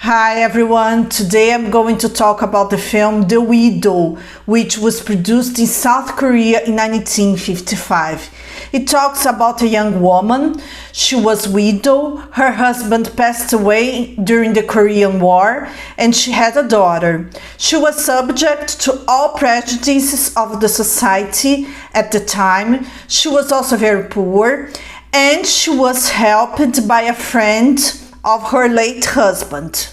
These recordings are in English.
Hi everyone, today I'm going to talk about the film The Widow, which was produced in South Korea in 1955. It talks about a young woman. She was widowed, her husband passed away during the Korean War, and she had a daughter. She was subject to all prejudices of the society at the time. She was also very poor, and she was helped by a friend of her late husband.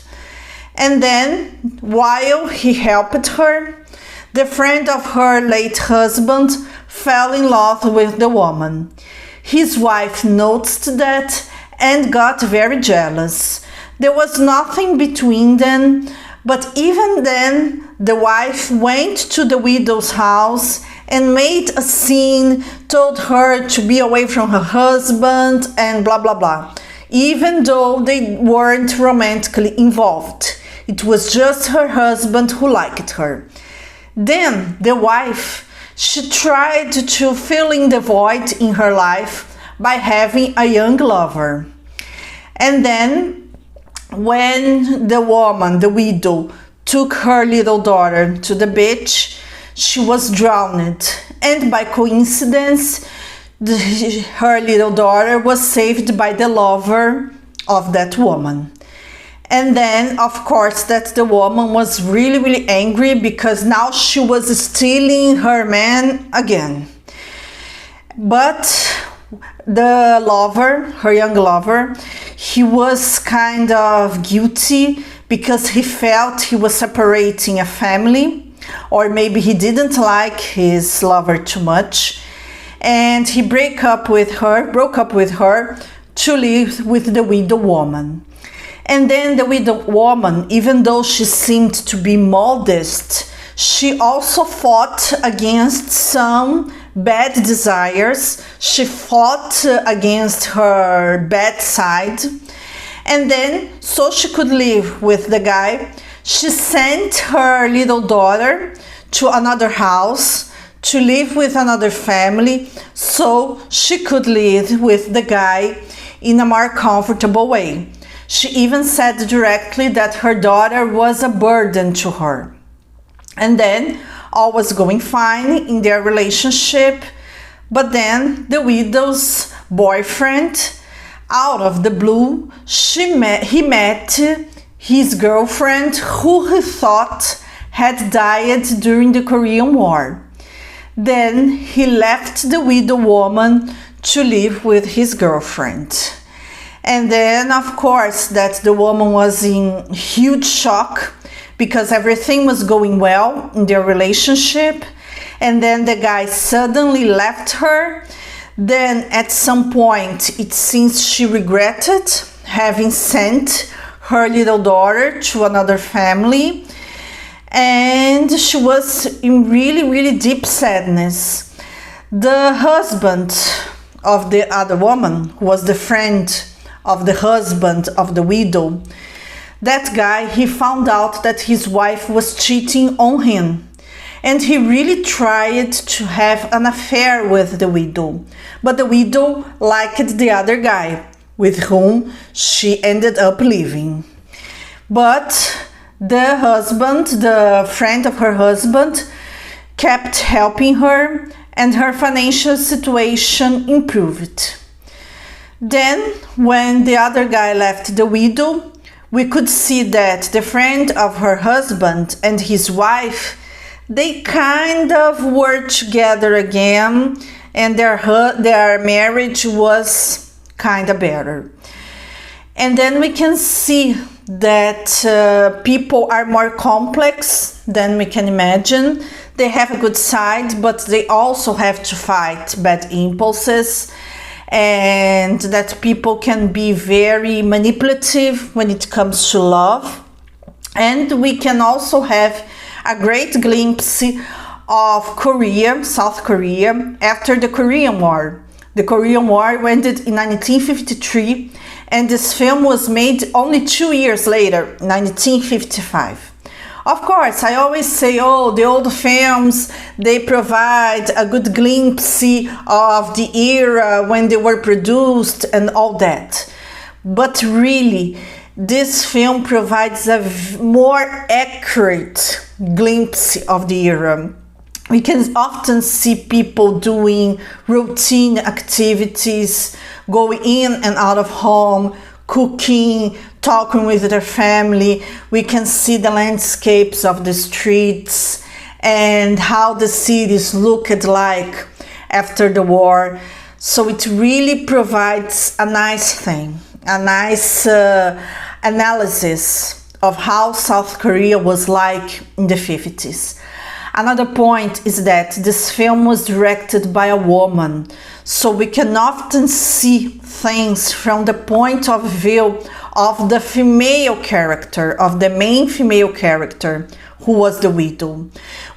And then, while he helped her, the friend of her late husband fell in love with the woman. His wife noticed that and got very jealous. There was nothing between them, but even then, the wife went to the widow's house and made a scene, told her to be away from her husband and blah blah blah. Even though they weren't romantically involved. It was just her husband who liked her. Then the wife, she tried to fill in the void in her life by having a young lover. And then when the woman, the widow, took her little daughter to the beach, she was drowned. And by coincidence, her little daughter was saved by the lover of that woman. And then, of course, that the woman was really angry because now she was stealing her man again. But the lover, her young lover, he was kind of guilty because he felt he was separating a family, or maybe he didn't like his lover too much. And he broke up with her to live with the widow woman. And then the widow woman, even though she seemed to be modest, she also fought against some bad desires. She fought against her bad side. And then, so she could live with the guy, she sent her little daughter to another house to live with another family so she could live with the guy in a more comfortable way. She even said directly that her daughter was a burden to her. And then all was going fine in their relationship, but then the widow's boyfriend, out of the blue, he met his girlfriend who he thought had died during the Korean War. Then he left the widow woman to live with his girlfriend. And then, of course, that the woman was in huge shock because everything was going well in their relationship. And then the guy suddenly left her. Then at some point, it seems she regretted having sent her little daughter to another family. And she was in really deep sadness. The husband of the other woman, who was the friend of the husband of the widow, that guy, he found out that his wife was cheating on him. And he really tried to have an affair with the widow. But the widow liked the other guy, with whom she ended up living. But the husband, the friend of her husband, kept helping her, and her financial situation improved. Then, when the other guy left the widow, we could see that the friend of her husband and his wife, they kind of were together again, and their marriage was kind of better. And then we can see that people are more complex than we can imagine. They have a good side, but they also have to fight bad impulses, and that people can be very manipulative when it comes to love. And we can also have a great glimpse of Korea, South Korea, after the Korean War. The Korean War ended in 1953, and this film was made only 2 years later, 1955. Of course, I always say, the old films, they provide a good glimpse of the era when they were produced and all that. But really, this film provides a more accurate glimpse of the era. We can often see people doing routine activities, going in and out of home, cooking, talking with their family. We can see the landscapes of the streets and how the cities looked like after the war. So it really provides a nice thing, a nice analysis of how South Korea was like in the 50s. Another point is that this film was directed by a woman, so we can often see things from the point of view of the female character, of the main female character, who was the widow.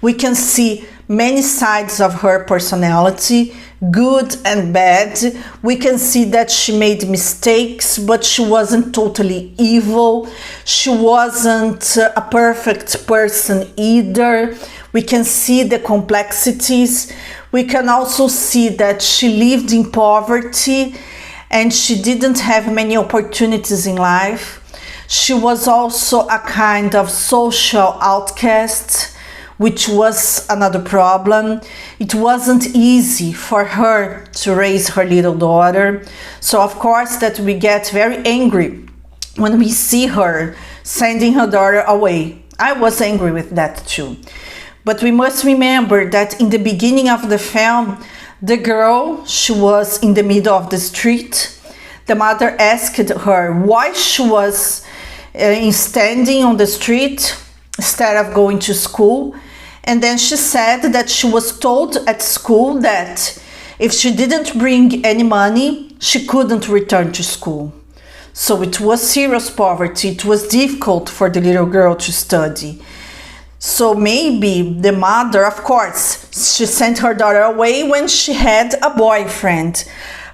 We can see many sides of her personality, good and bad. We can see that she made mistakes, but she wasn't totally evil. She wasn't a perfect person either. We can see the complexities. We can also see that she lived in poverty and she didn't have many opportunities in life. She was also a kind of social outcast, which was another problem. It wasn't easy for her to raise her little daughter. So of course that we get very angry when we see her sending her daughter away. I was angry with that too. But we must remember that in the beginning of the film, the girl, she was in the middle of the street. The mother asked her why she was standing on the street instead of going to school. And then she said that she was told at school that if she didn't bring any money, she couldn't return to school. So it was serious poverty. It was difficult for the little girl to study. So maybe the mother, of course, she sent her daughter away when she had a boyfriend.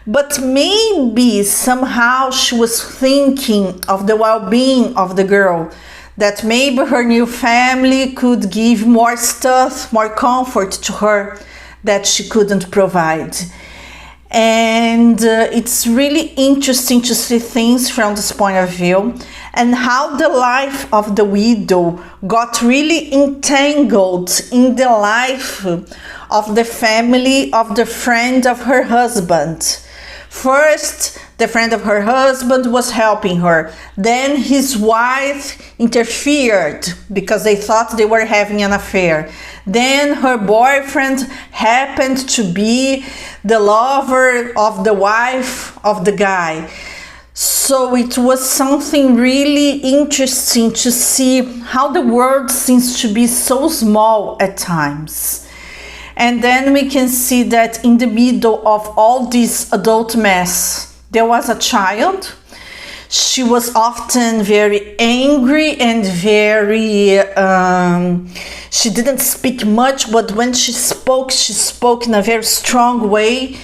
But maybe somehow she was thinking of the well-being of the girl, that maybe her new family could give more stuff, more comfort to her that she couldn't provide. And it's really interesting to see things from this point of view and how the life of the widow got really entangled in the life of the family of the friend of her husband. First, the friend of her husband was helping her. Then his wife interfered because they thought they were having an affair. Then her boyfriend happened to be the lover of the wife of the guy. So it was something really interesting to see how the world seems to be so small at times. And then we can see that in the middle of all this adult mess, there was a child. She was often very angry and very, she didn't speak much, but when she spoke in a very strong way,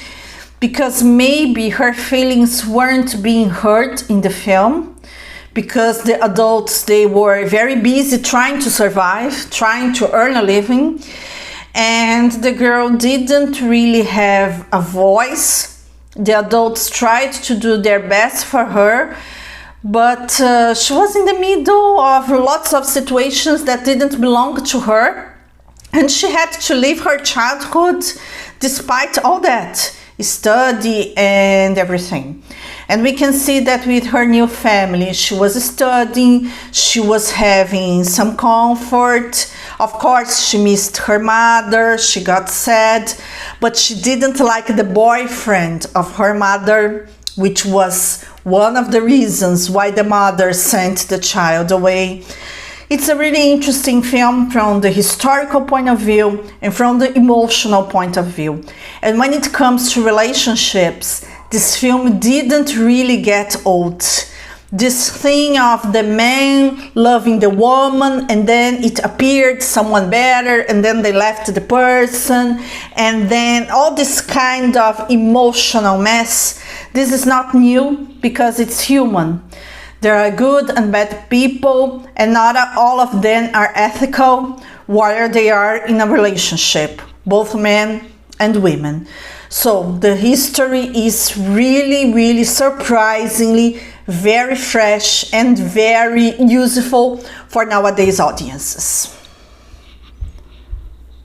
because maybe her feelings weren't being heard in the film, because the adults, they were very busy trying to survive, trying to earn a living. And the girl didn't really have a voice. The adults tried to do their best for her, but she was in the middle of lots of situations that didn't belong to her, and she had to live her childhood despite all that, study and everything. And we can see that with her new family, she was studying, she was having some comfort. Of course, she missed her mother, she got sad, but she didn't like the boyfriend of her mother, which was one of the reasons why the mother sent the child away. It's a really interesting film from the historical point of view and from the emotional point of view. And when it comes to relationships, this film didn't really get old. This thing of the man loving the woman, and then it appeared someone better, and then they left the person, and then all this kind of emotional mess. This is not new because it's human. There are good and bad people, and not all of them are ethical while they are in a relationship, both men and women. So the history is really surprisingly very fresh and very useful for nowadays audiences.